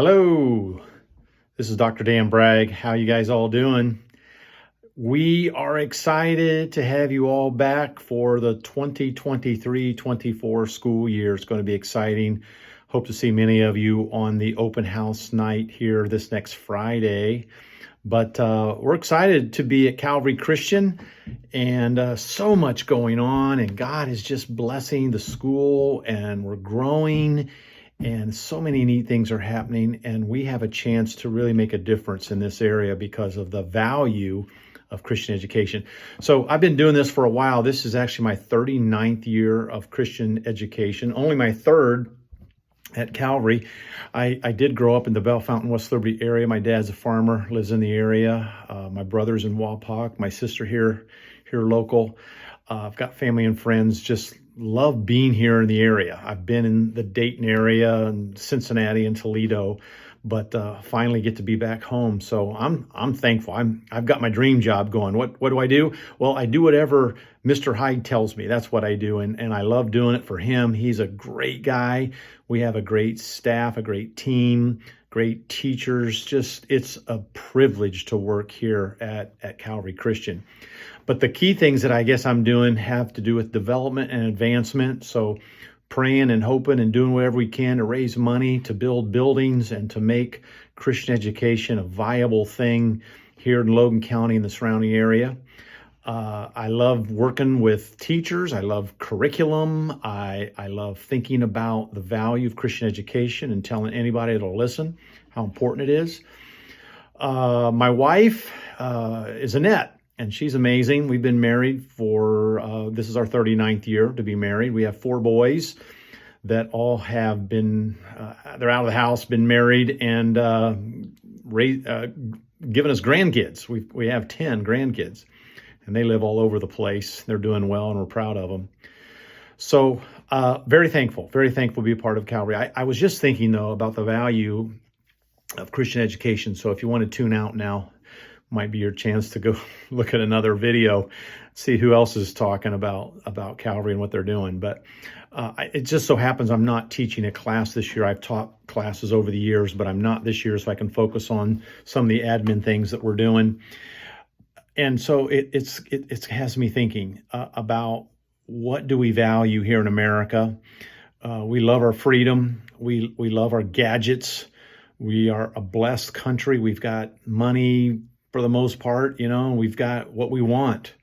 Hello, this is Dr. Dan Bragg. How you guys all doing? We are excited to have you all back for the 2023-24 school year. It's going to be exciting. Hope to see many of you on the open house night here this next Friday. But we're excited to be at Calvary Christian, and so much going on, and God is just blessing the school, and we're growing, and so many neat things are happening, and we have a chance to really make a difference in this area because of the value of Christian education. So I've been doing this for a while. This is actually my 39th year of Christian education, only my third at Calvary. I did grow up in the Bell Fountain, West Liberty area. My dad's a farmer, lives in the area. My brother's in Wapak, my sister here local. I've got family and friends, just love being here in the area. I've been in the Dayton area and Cincinnati and Toledo, but finally get to be back home. So I'm thankful. I've got my dream job going. What do I do? Well, I do whatever Mr. Hyde tells me. That's what I do, and I love doing it for him. He's a great guy. We have a great staff, a great team, great teachers. Just it's a privilege to work here at Calvary Christian. But the key things that I guess I'm doing have to do with development and advancement. So praying and hoping and doing whatever we can to raise money, to build buildings, and to make Christian education a viable thing here in Logan County and the surrounding area. I love working with teachers. I love curriculum. I love thinking about the value of Christian education and telling anybody that'll listen how important it is. My wife is Annette. And she's amazing. We've been married for, this is our 39th year to be married. We have 4 boys that all have been, they're out of the house, been married, and given us grandkids. We have 10 grandkids, and they live all over the place. They're doing well, and we're proud of them. So very thankful to be a part of Calvary. I was just thinking, though, about the value of Christian education. So if you want to tune out now, might be your chance to go look at another video, see who else is talking about Calvary and what they're doing. But it just so happens I'm not teaching a class this year. I've taught classes over the years, but I'm not this year, so I can focus on some of the admin things that we're doing. And so it has me thinking about what do we value here in America. We love our freedom. We love our gadgets. We are a blessed country. We've got money for the most part, we've got what we want.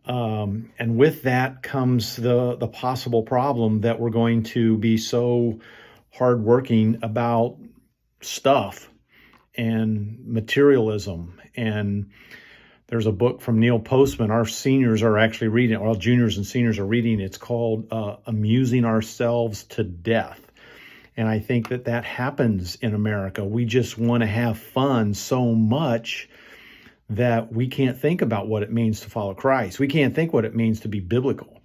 And with that comes the possible problem that we're going to be so hardworking about stuff and materialism. And there's a book from Neil Postman. Our seniors are actually reading it. Well, juniors and seniors are reading it. It's called Amusing Ourselves to Death. And I think that happens in America. We just want to have fun so much that we can't think about what it means to follow Christ. We can't think what it means to be biblical.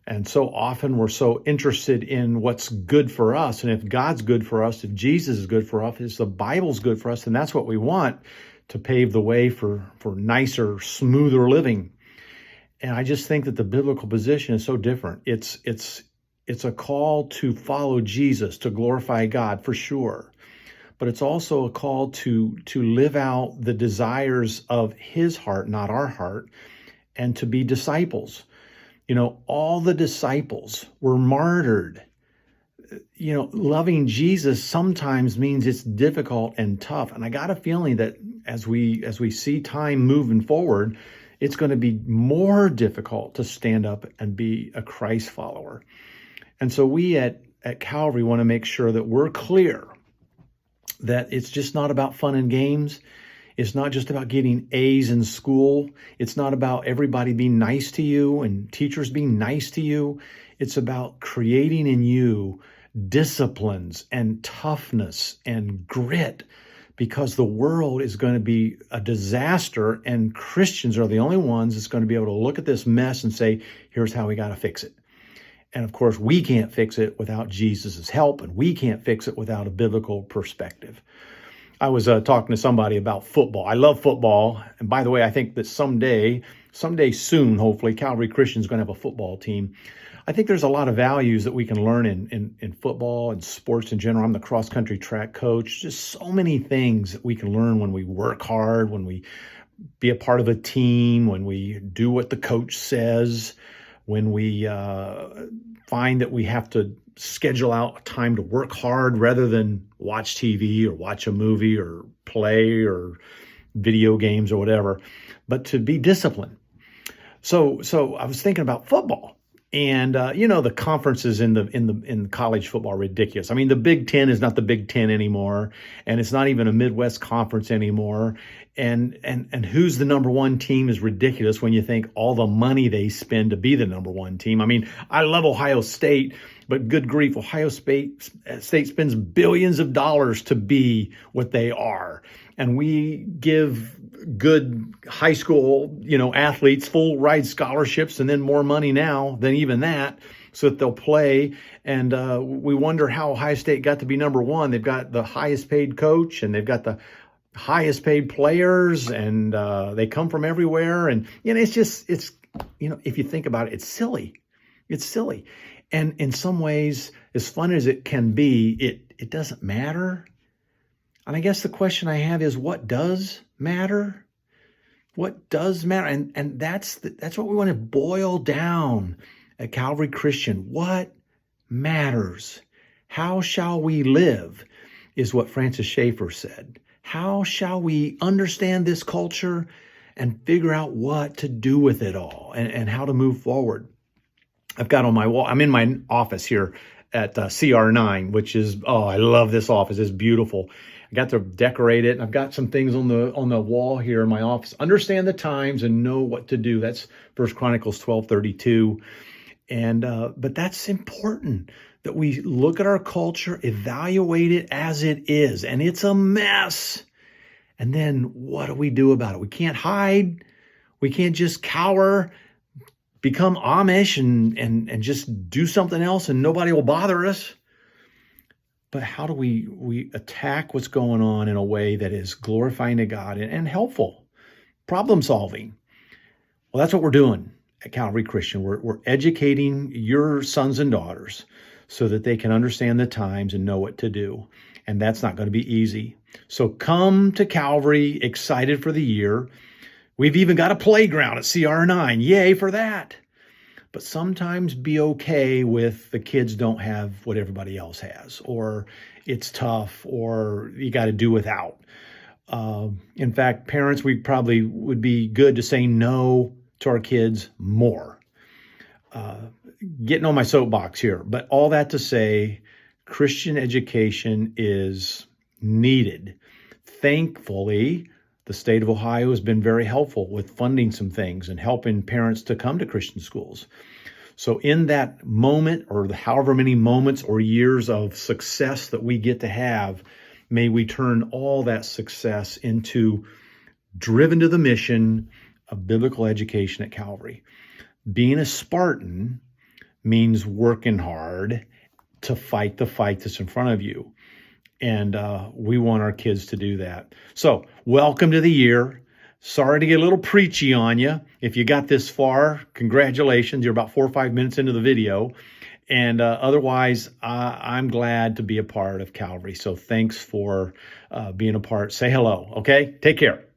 And so often we're so interested in what's good for us. And if God's good for us, if Jesus is good for us, if the Bible's good for us, then that's what we want to pave the way for nicer, smoother living. And I just think that the biblical position is so different. It's a call to follow Jesus, to glorify God for sure. But it's also a call to live out the desires of his heart, not our heart, and to be disciples. All the disciples were martyred. Loving Jesus sometimes means it's difficult and tough. And I got a feeling that as we see time moving forward, it's going to be more difficult to stand up and be a Christ follower. And so we at Calvary want to make sure that we're clear that it's just not about fun and games. It's not just about getting A's in school. It's not about everybody being nice to you and teachers being nice to you. It's about creating in you disciplines and toughness and grit, because the world is going to be a disaster, and Christians are the only ones that's going to be able to look at this mess and say, here's how we got to fix it. And of course, we can't fix it without Jesus' help, and we can't fix it without a biblical perspective. I was talking to somebody about football. I love football. And by the way, I think that someday soon, hopefully, Calvary Christian is going to have a football team. I think there's a lot of values that we can learn in football and sports in general. I'm the cross country track coach. Just so many things that we can learn when we work hard, when we be a part of a team, when we do what the coach says, when we find that we have to schedule out time to work hard rather than watch TV or watch a movie or play or video games or whatever, but to be disciplined. So I was thinking about football. And the conferences in college football are ridiculous. I mean, the Big Ten is not the Big Ten anymore, and it's not even a Midwest conference anymore. And who's the number one team is ridiculous when you think all the money they spend to be the number one team. I mean, I love Ohio State, but good grief, Ohio State spends billions of dollars to be what they are, and we give good high school, athletes full ride scholarships and then more money now than even that so that they'll play. And we wonder how Ohio State got to be number one. They've got the highest paid coach and they've got the highest paid players and they come from everywhere. And, it's if you think about it, it's silly. It's silly. And in some ways, as fun as it can be, it doesn't matter. And I guess the question I have is, what does matter? What does matter? And that's what we want to boil down at Calvary Christian. What matters? How shall we live is what Francis Schaeffer said. How shall we understand this culture and figure out what to do with it all and how to move forward? I've got on my wall, I'm in my office here at CR9, which is, I love this office. It's beautiful. I got to decorate it. I've got some things on the wall here in my office. Understand the times and know what to do. That's 1 Chronicles 12:32. And but that's important that we look at our culture, evaluate it as it is, and it's a mess. And then what do we do about it? We can't hide. We can't just cower, become Amish and just do something else and nobody will bother us. But how do we attack what's going on in a way that is glorifying to God and helpful, problem solving? Well, that's what we're doing at Calvary Christian. We're educating your sons and daughters so that they can understand the times and know what to do. And that's not going to be easy. So come to Calvary, excited for the year. We've even got a playground at CR9. Yay for that. But sometimes be okay with the kids don't have what everybody else has, or it's tough, or you got to do without. In fact, parents, we probably would be good to say no to our kids more. Getting on my soapbox here, but all that to say, Christian education is needed. Thankfully, the state of Ohio has been very helpful with funding some things and helping parents to come to Christian schools. So in that moment, or however many moments or years of success that we get to have, may we turn all that success into driven to the mission of biblical education at Calvary. Being a Spartan means working hard to fight the fight that's in front of you. And we want our kids to do that. So welcome to the year. Sorry to get a little preachy on you. If you got this far, congratulations. You're about 4 or 5 minutes into the video. And otherwise, I'm glad to be a part of Calvary. So thanks for being a part. Say hello, okay? Take care.